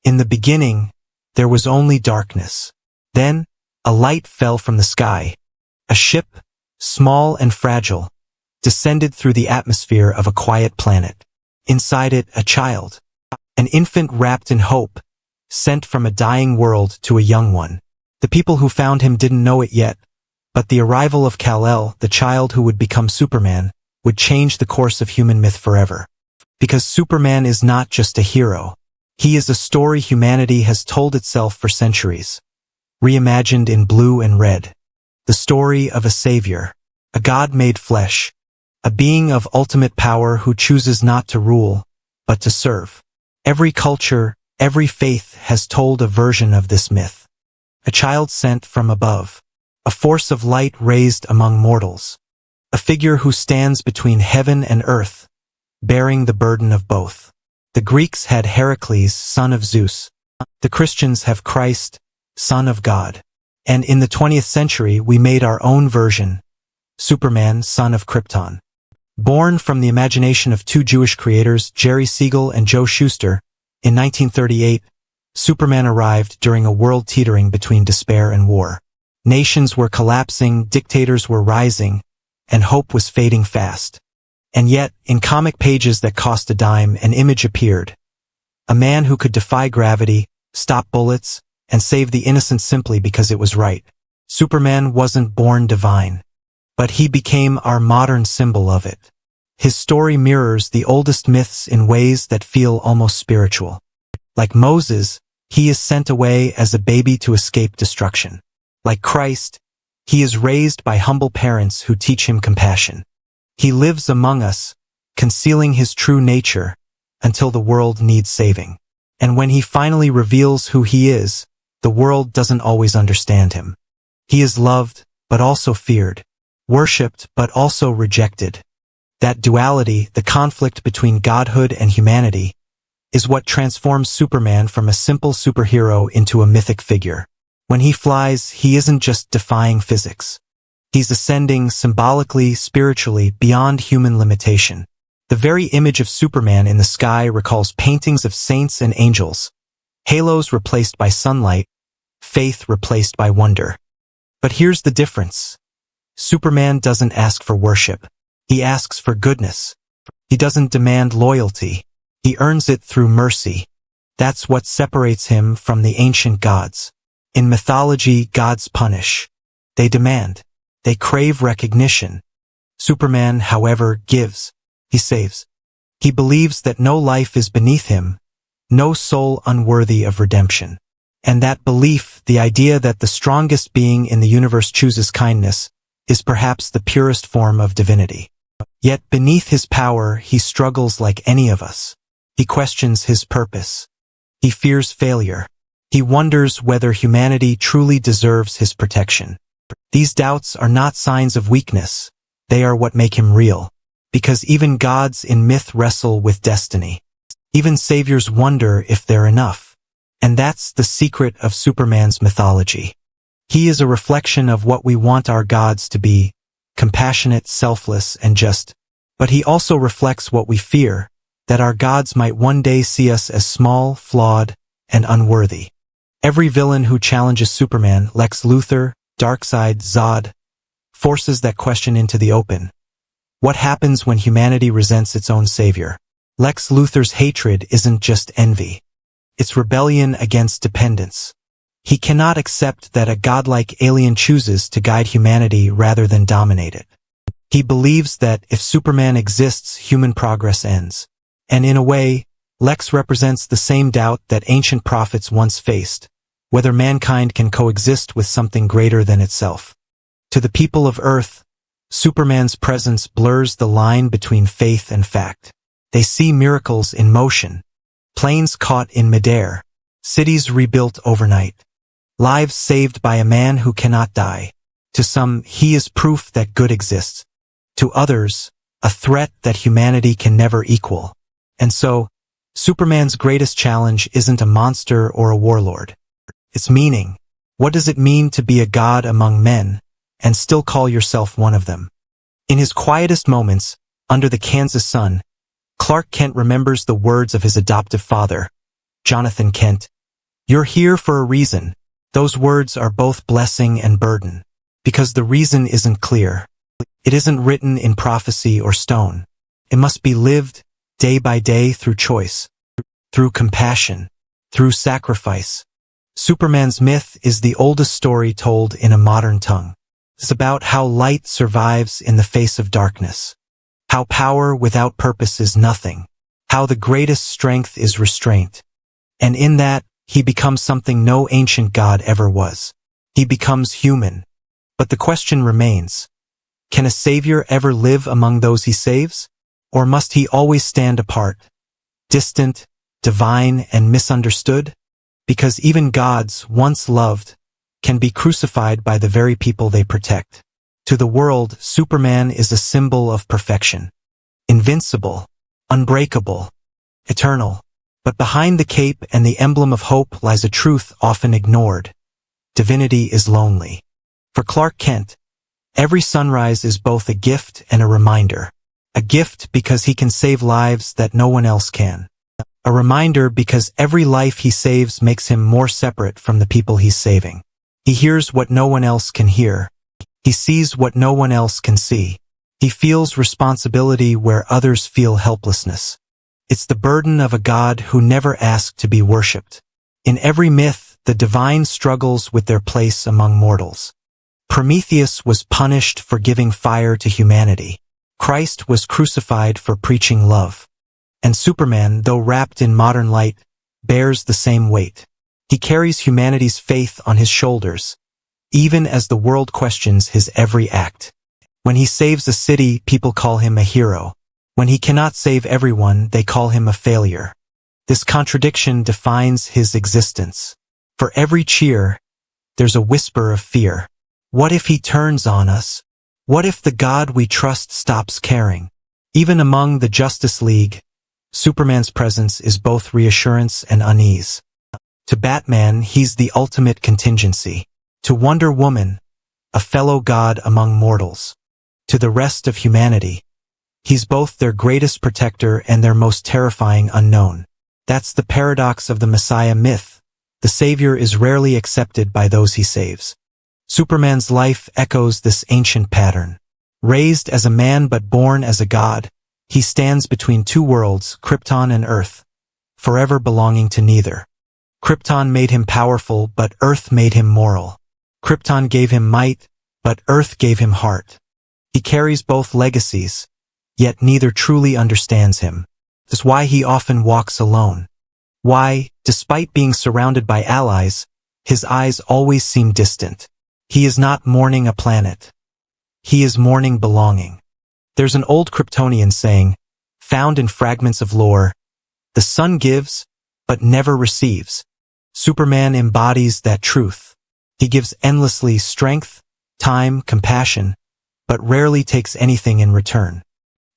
In the beginning, there was only darkness. Then, a light fell from the sky. A ship, small and fragile, descended through the atmosphere of a quiet planet. Inside it, a child. An infant wrapped in hope, sent from a dying world to a young one. The people who found him didn't know it yet, but the arrival of Kal-El, the child who would become Superman, would change the course of human myth forever. Because Superman is not just a hero. He is a story humanity has told itself for centuries, reimagined in blue and red. The story of a savior, a God made flesh, a being of ultimate power who chooses not to rule, but to serve. Every culture, every faith has told a version of this myth. A child sent from above, a force of light raised among mortals, a figure who stands between heaven and earth, bearing the burden of both. The Greeks had Heracles, son of Zeus. The Christians have Christ, son of God. And in the 20th century we made our own version, Superman, son of Krypton. Born from the imagination of two Jewish creators, Jerry Siegel and Joe Shuster, in 1938, Superman arrived during a world teetering between despair and war. Nations were collapsing, dictators were rising, and hope was fading fast. And yet, in comic pages that cost a dime, an image appeared. A man who could defy gravity, stop bullets, and save the innocent simply because it was right. Superman wasn't born divine, but he became our modern symbol of it. His story mirrors the oldest myths in ways that feel almost spiritual. Like Moses, he is sent away as a baby to escape destruction. Like Christ, he is raised by humble parents who teach him compassion. He lives among us, concealing his true nature, until the world needs saving. And when he finally reveals who he is, the world doesn't always understand him. He is loved, but also feared, worshipped, but also rejected. That duality, the conflict between godhood and humanity, is what transforms Superman from a simple superhero into a mythic figure. When he flies, he isn't just defying physics. He's ascending symbolically, spiritually, beyond human limitation. The very image of Superman in the sky recalls paintings of saints and angels, halos replaced by sunlight, faith replaced by wonder. But here's the difference. Superman doesn't ask for worship. He asks for goodness. He doesn't demand loyalty. He earns it through mercy. That's what separates him from the ancient gods. In mythology, gods punish. They demand. They crave recognition. Superman, however, gives. He saves. He believes that no life is beneath him, no soul unworthy of redemption. And that belief, the idea that the strongest being in the universe chooses kindness, is perhaps the purest form of divinity. Yet beneath his power, he struggles like any of us. He questions his purpose. He fears failure. He wonders whether humanity truly deserves his protection. These doubts are not signs of weakness. They are what make him real. Because even gods in myth wrestle with destiny. Even saviors wonder if they're enough. And that's the secret of Superman's mythology. He is a reflection of what we want our gods to be, compassionate, selfless, and just. But he also reflects what we fear, that our gods might one day see us as small, flawed, and unworthy. Every villain who challenges Superman, Lex Luthor, Darkseid, Zod, forces that question into the open. What happens when humanity resents its own savior? Lex Luthor's hatred isn't just envy. It's rebellion against dependence. He cannot accept that a godlike alien chooses to guide humanity rather than dominate it. He believes that if Superman exists, human progress ends. And in a way, Lex represents the same doubt that ancient prophets once faced, whether mankind can coexist with something greater than itself. To the people of Earth, Superman's presence blurs the line between faith and fact. They see miracles in motion, planes caught in midair, cities rebuilt overnight, lives saved by a man who cannot die. To some, he is proof that good exists. To others, a threat that humanity can never equal. And so, Superman's greatest challenge isn't a monster or a warlord. It's meaning. What does it mean to be a god among men, and still call yourself one of them? In his quietest moments, under the Kansas sun, Clark Kent remembers the words of his adoptive father, Jonathan Kent, "You're here for a reason." Those words are both blessing and burden, because the reason isn't clear. It isn't written in prophecy or stone. It must be lived day by day through choice, through compassion, through sacrifice. Superman's myth is the oldest story told in a modern tongue. It's about how light survives in the face of darkness, how power without purpose is nothing, how the greatest strength is restraint. And in that, he becomes something no ancient god ever was. He becomes human. But the question remains, can a savior ever live among those he saves? Or must he always stand apart, distant, divine, and misunderstood? Because even gods, once loved, can be crucified by the very people they protect. To the world, Superman is a symbol of perfection. Invincible, unbreakable, eternal. But behind the cape and the emblem of hope lies a truth often ignored. Divinity is lonely. For Clark Kent, every sunrise is both a gift and a reminder. A gift because he can save lives that no one else can. A reminder because every life he saves makes him more separate from the people he's saving. He hears what no one else can hear. He sees what no one else can see. He feels responsibility where others feel helplessness. It's the burden of a god who never asked to be worshipped. In every myth, the divine struggles with their place among mortals. Prometheus was punished for giving fire to humanity. Christ was crucified for preaching love. And Superman, though wrapped in modern light, bears the same weight. He carries humanity's faith on his shoulders, even as the world questions his every act. When he saves a city, people call him a hero. When he cannot save everyone, they call him a failure. This contradiction defines his existence. For every cheer, there's a whisper of fear. What if he turns on us? What if the God we trust stops caring? Even among the Justice League, Superman's presence is both reassurance and unease. To Batman, he's the ultimate contingency. To Wonder Woman, a fellow god among mortals. To the rest of humanity, he's both their greatest protector and their most terrifying unknown. That's the paradox of the Messiah myth. The Savior is rarely accepted by those he saves. Superman's life echoes this ancient pattern. Raised as a man but born as a god, he stands between two worlds, Krypton and Earth, forever belonging to neither. Krypton made him powerful, but Earth made him moral. Krypton gave him might, but Earth gave him heart. He carries both legacies, yet neither truly understands him. That's why he often walks alone. Why, despite being surrounded by allies, his eyes always seem distant. He is not mourning a planet. He is mourning belonging. There's an old Kryptonian saying, found in fragments of lore, the sun gives, but never receives. Superman embodies that truth. He gives endlessly strength, time, compassion, but rarely takes anything in return.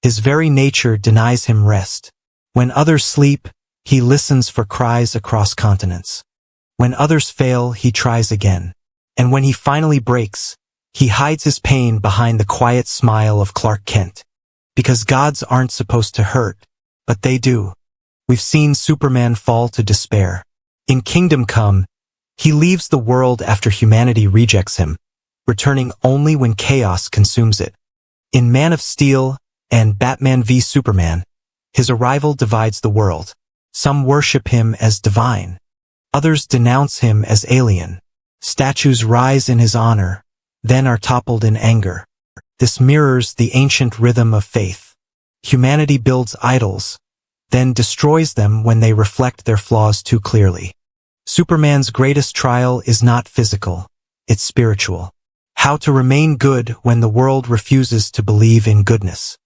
His very nature denies him rest. When others sleep, he listens for cries across continents. When others fail, he tries again. And when he finally breaks, he hides his pain behind the quiet smile of Clark Kent. Because gods aren't supposed to hurt, but they do. We've seen Superman fall to despair. In Kingdom Come, he leaves the world after humanity rejects him, returning only when chaos consumes it. In Man of Steel and Batman v Superman, his arrival divides the world. Some worship him as divine. Others denounce him as alien. Statues rise in his honor, then are toppled in anger. This mirrors the ancient rhythm of faith. Humanity builds idols, then destroys them when they reflect their flaws too clearly. Superman's greatest trial is not physical, it's spiritual. How to remain good when the world refuses to believe in goodness.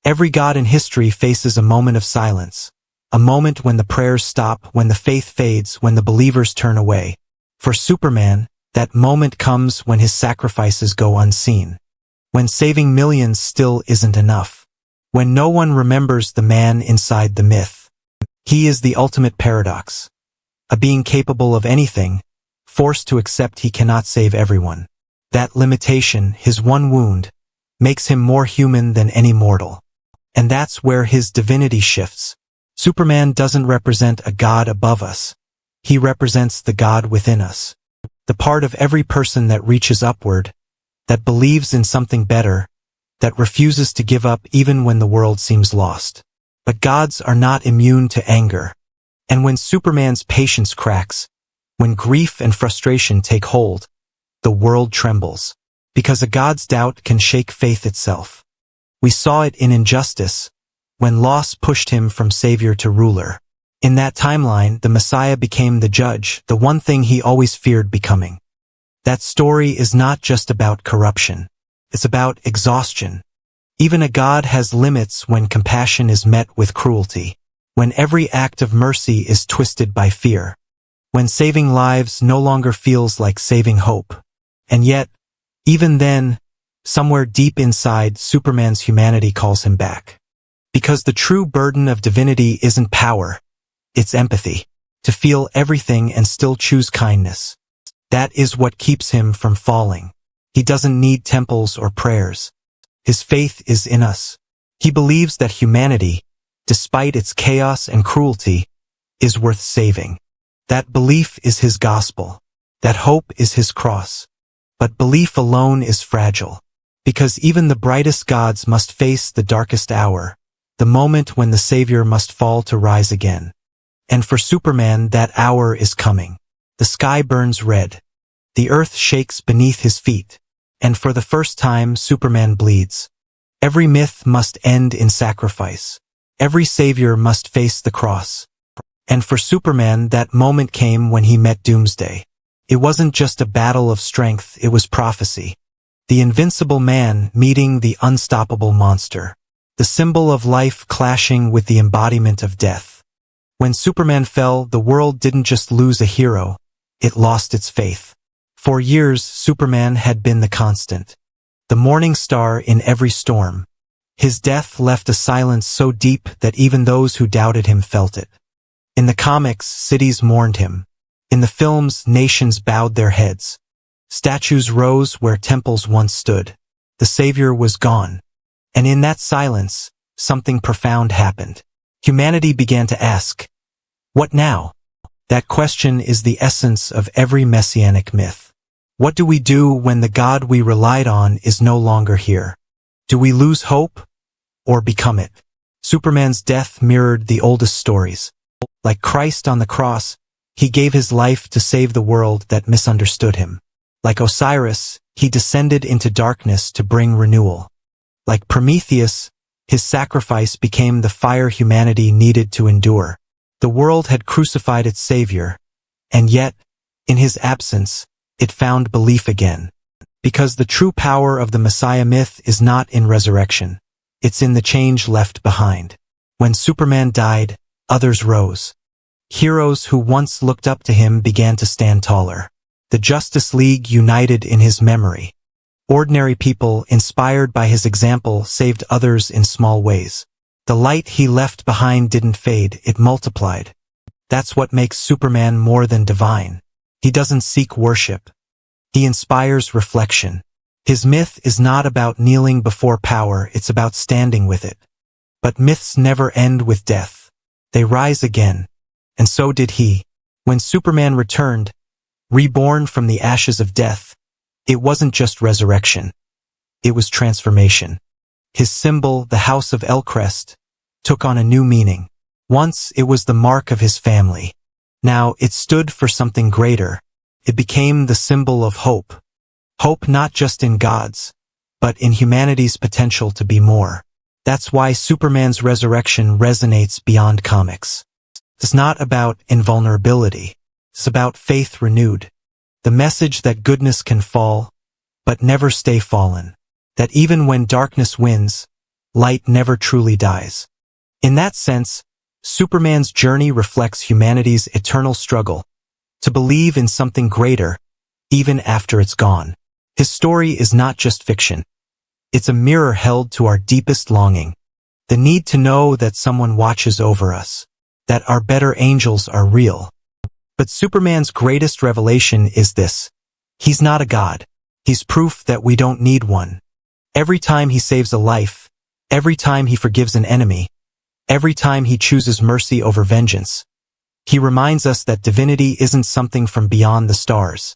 Every god in history faces a moment of silence, a moment when the prayers stop, when the faith fades, when the believers turn away. For Superman, that moment comes when his sacrifices go unseen. When saving millions still isn't enough. When no one remembers the man inside the myth. He is the ultimate paradox. A being capable of anything, forced to accept he cannot save everyone. That limitation, his one wound, makes him more human than any mortal. And that's where his divinity shifts. Superman doesn't represent a god above us. He represents the God within us. The part of every person that reaches upward, that believes in something better, that refuses to give up even when the world seems lost. But gods are not immune to anger. And when Superman's patience cracks, when grief and frustration take hold, the world trembles. Because a god's doubt can shake faith itself. We saw it in injustice, when loss pushed him from savior to ruler. In that timeline, the Messiah became the judge, the one thing he always feared becoming. That story is not just about corruption. It's about exhaustion. Even a god has limits when compassion is met with cruelty. When every act of mercy is twisted by fear. When saving lives no longer feels like saving hope. And yet, even then, somewhere deep inside, Superman's humanity calls him back. Because the true burden of divinity isn't power, it's empathy. To feel everything and still choose kindness. That is what keeps him from falling. He doesn't need temples or prayers. His faith is in us. He believes that humanity, despite its chaos and cruelty, is worth saving. That belief is his gospel. That hope is his cross. But belief alone is fragile. Because even the brightest gods must face the darkest hour, the moment when the Savior must fall to rise again. And for Superman, that hour is coming. The sky burns red. The earth shakes beneath his feet. And for the first time, Superman bleeds. Every myth must end in sacrifice. Every savior must face the cross. And for Superman, that moment came when he met Doomsday. It wasn't just a battle of strength, it was prophecy. The invincible man meeting the unstoppable monster. The symbol of life clashing with the embodiment of death. When Superman fell, the world didn't just lose a hero, it lost its faith. For years, Superman had been the constant. The morning star in every storm. His death left a silence so deep that even those who doubted him felt it. In the comics, cities mourned him. In the films, nations bowed their heads. Statues rose where temples once stood. The Savior was gone. And in that silence, something profound happened. Humanity began to ask, what now? That question is the essence of every messianic myth. What do we do when the God we relied on is no longer here? Do we lose hope or become it? Superman's death mirrored the oldest stories. Like Christ on the cross, he gave his life to save the world that misunderstood him. Like Osiris, he descended into darkness to bring renewal. Like Prometheus, his sacrifice became the fire humanity needed to endure. The world had crucified its savior, and yet, in his absence, it found belief again. Because the true power of the Messiah myth is not in resurrection. It's in the change left behind. When Superman died, others rose. Heroes who once looked up to him began to stand taller. The Justice League united in his memory. Ordinary people, inspired by his example, saved others in small ways. The light he left behind didn't fade, it multiplied. That's what makes Superman more than divine. He doesn't seek worship. He inspires reflection. His myth is not about kneeling before power, it's about standing with it. But myths never end with death. They rise again. And so did he. When Superman returned, reborn from the ashes of death, it wasn't just resurrection. It was transformation. His symbol, the House of Elcrest, took on a new meaning. Once it was the mark of his family. Now it stood for something greater. It became the symbol of hope. Hope not just in gods, but in humanity's potential to be more. That's why Superman's resurrection resonates beyond comics. It's not about invulnerability. It's about faith renewed. The message that goodness can fall, but never stay fallen. That even when darkness wins, light never truly dies. In that sense, Superman's journey reflects humanity's eternal struggle to believe in something greater, even after it's gone. His story is not just fiction. It's a mirror held to our deepest longing. The need to know that someone watches over us. That our better angels are real. But Superman's greatest revelation is this. He's not a god. He's proof that we don't need one. Every time he saves a life, every time he forgives an enemy, Every time he chooses mercy over vengeance, he reminds us that divinity isn't something from beyond the stars.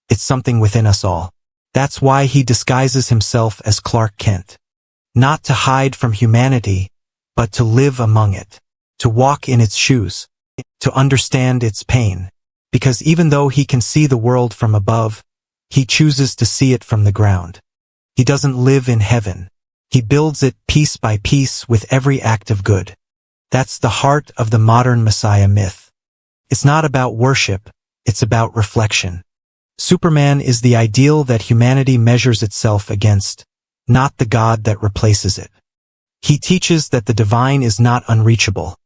It's something within us all. That's why he disguises himself as Clark Kent. Not to hide from humanity, but to live among it. To walk in its shoes. To understand its pain. Because even though he can see the world from above, he chooses to see it from the ground. He doesn't live in heaven. He builds it piece by piece with every act of good. That's the heart of the modern Messiah myth. It's not about worship, it's about reflection. Superman is the ideal that humanity measures itself against, not the God that replaces it. He teaches that the divine is not unreachable.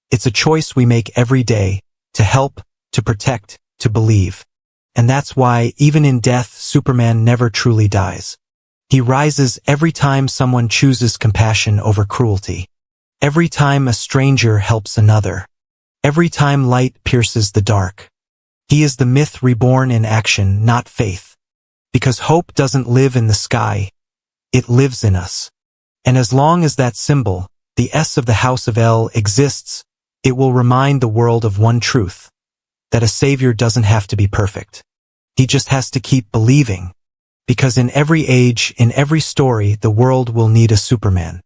It's a choice we make every day, to help, to protect, to believe. And that's why, even in death, Superman never truly dies. He rises every time someone chooses compassion over cruelty. Every time a stranger helps another. Every time light pierces the dark. He is the myth reborn in action, not faith. Because hope doesn't live in the sky, it lives in us. And as long as that symbol, the S of the House of El, exists, it will remind the world of one truth, that a savior doesn't have to be perfect. He just has to keep believing. Because in every age, in every story, the world will need a Superman.